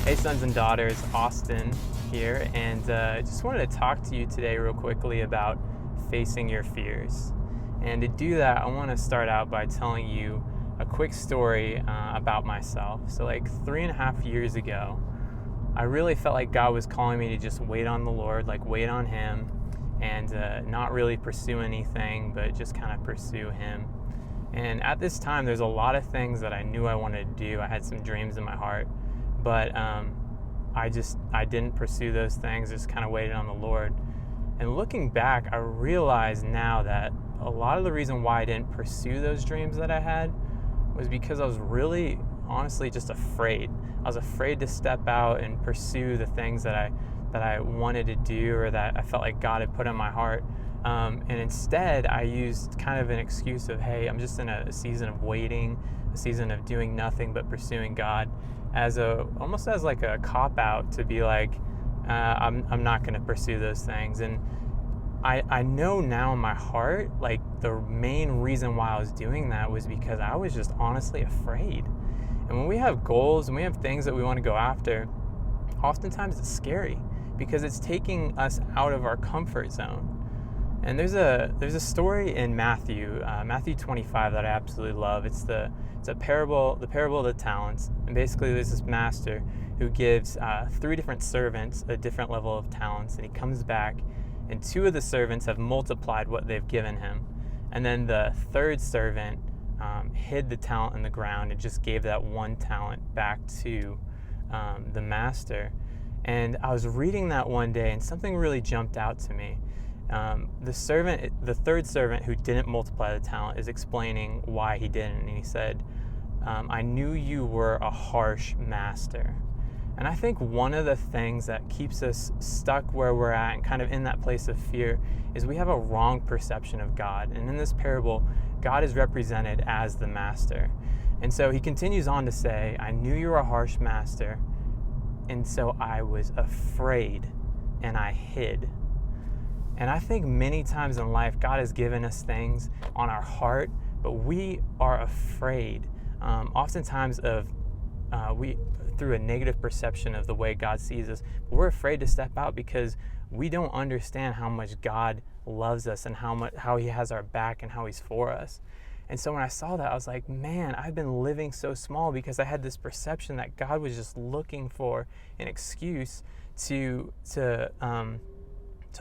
Hey sons and daughters, Austin here, and just wanted to talk to you today real quickly about facing your fears. And to do that, I want to start out by telling you a quick story about myself. So like 3.5 years ago, I really felt like God was calling me to just wait on the Lord, like wait on Him, and not really pursue anything, but just kind of pursue Him. And at this time, there's a lot of things that I knew I wanted to do. I had some dreams in my heart, but I didn't pursue those things, just kind of waited on the Lord. And looking back, I realize now that a lot of the reason why I didn't pursue those dreams that I had was because I was really, honestly, just afraid. I was afraid to step out and pursue the things that I wanted to do or that I felt like God had put in my heart. And instead, I used kind of an excuse of, hey, I'm just in a season of waiting, a season of doing nothing but pursuing God, almost as like a cop-out to be like, I'm not going to pursue those things. And I know now in my heart, like the main reason why I was doing that was because I was just honestly afraid. And when we have goals and we have things that we want to go after, oftentimes it's scary because it's taking us out of our comfort zone. And there's a story in Matthew 25 that I absolutely love. It's a parable, the parable of the talents. And basically there's this master who gives 3 different servants a different level of talents, and he comes back and 2 of the servants have multiplied what they've given him. And then the 3rd servant hid the talent in the ground and just gave that 1 talent back to the master. And I was reading that one day and something really jumped out to me. The 3rd servant who didn't multiply the talent is explaining why he didn't. And he said, I knew you were a harsh master. And I think one of the things that keeps us stuck where we're at and kind of in that place of fear is we have a wrong perception of God. And in this parable, God is represented as the master. And so he continues on to say, I knew you were a harsh master, and so I was afraid and I hid. And I think many times in life, God has given us things on our heart, but we are afraid, oftentimes through a negative perception of the way God sees us. But we're afraid to step out because we don't understand how much God loves us and how He has our back and how He's for us. And so when I saw that, I was like, man, I've been living so small because I had this perception that God was just looking for an excuse to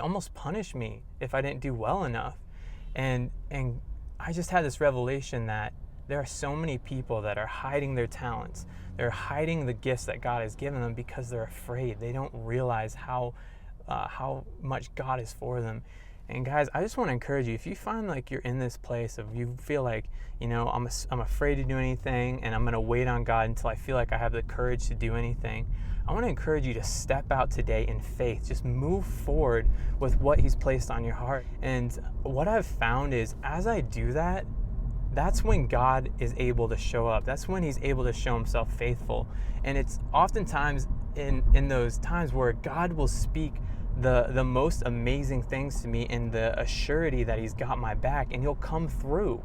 almost punish me if I didn't do well enough. And I just had this revelation that there are so many people that are hiding their talents. They're hiding the gifts that God has given them because they're afraid. They don't realize how much God is for them. And guys, I just want to encourage you, if you find like you're in this place of you feel like, I'm afraid to do anything and I'm going to wait on God until I feel like I have the courage to do anything, I want to encourage you to step out today in faith. Just move forward with what He's placed on your heart. And what I've found is as I do that, that's when God is able to show up. That's when He's able to show Himself faithful. And it's oftentimes in those times where God will speak the most amazing things to me in the assurity that He's got my back and He'll come through.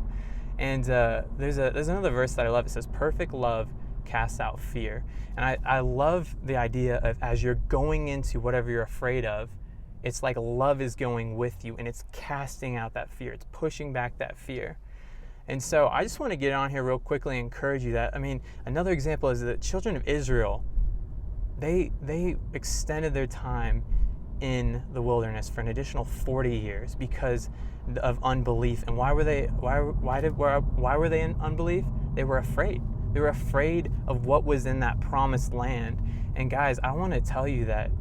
And there's another verse that I love. It says, perfect love casts out fear. And I love the idea of as you're going into whatever you're afraid of, it's like love is going with you and it's casting out that fear. It's pushing back that fear. And so I just want to get on here real quickly and encourage you that, another example is the children of Israel, they extended their time in the wilderness for an additional 40 years because of unbelief. And why were they in unbelief? They were afraid. They were afraid of what was in that promised land. And guys, I want to tell you that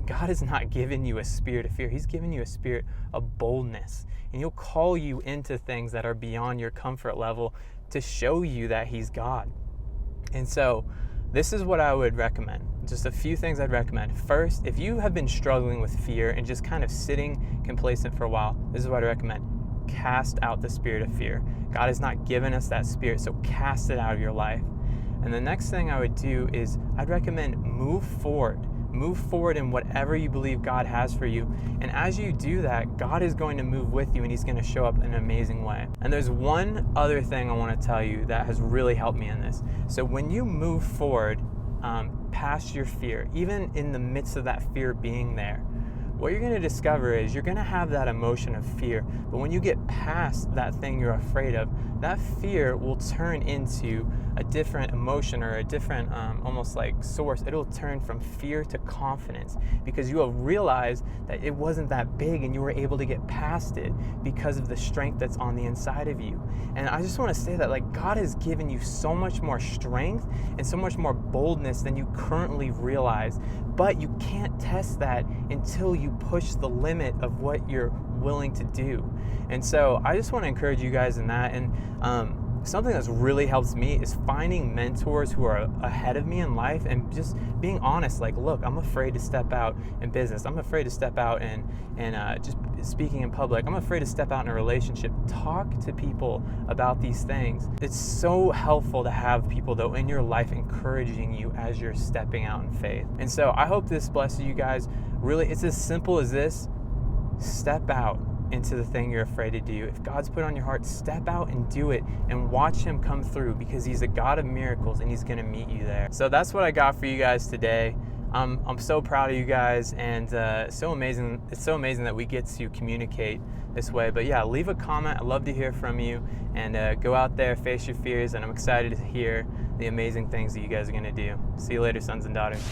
God has not given you a spirit of fear. He's given you a spirit of boldness. And He'll call you into things that are beyond your comfort level to show you that He's God. And so this is what I would recommend. Just a few things I'd recommend. First, if you have been struggling with fear and just kind of sitting complacent for a while, this is what I recommend. Cast out the spirit of fear. God has not given us that spirit, so cast it out of your life. And the next thing I would do is I'd recommend move forward. Move forward in whatever you believe God has for you. And as you do that, God is going to move with you and He's going to show up in an amazing way. And there's one other thing I want to tell you that has really helped me in this. So when you move forward, past your fear, even in the midst of that fear being there, what you're going to discover is you're going to have that emotion of fear. But when you get past that thing you're afraid of, that fear will turn into a different emotion or a different almost like source. It'll turn from fear to confidence because you will realize that it wasn't that big and you were able to get past it because of the strength that's on the inside of you. And I just want to say that, like, God has given you so much more strength and so much more boldness than you currently realize, but you can't test that until you push the limit of what you're willing to do. And so I just want to encourage you guys in that. And something that's really helps me is finding mentors who are ahead of me in life and just being honest. Like, look, I'm afraid to step out in business. I'm afraid to step out and just speaking in public. I'm afraid to step out in a relationship. Talk to people about these things. It's so helpful to have people, though, in your life encouraging you as you're stepping out in faith. And so I hope this blesses you guys. Really, it's as simple as this. Step out into the thing you're afraid to do. If God's put on your heart, step out and do it and watch him come through, because he's a God of miracles and he's going to meet you there. So that's what I got for you guys today. I'm so proud of you guys, and so amazing. It's so amazing that we get to communicate this way. But yeah, leave a comment. I'd love to hear from you, and go out there, face your fears, and I'm excited to hear the amazing things that you guys are going to do. See you later, sons and daughters.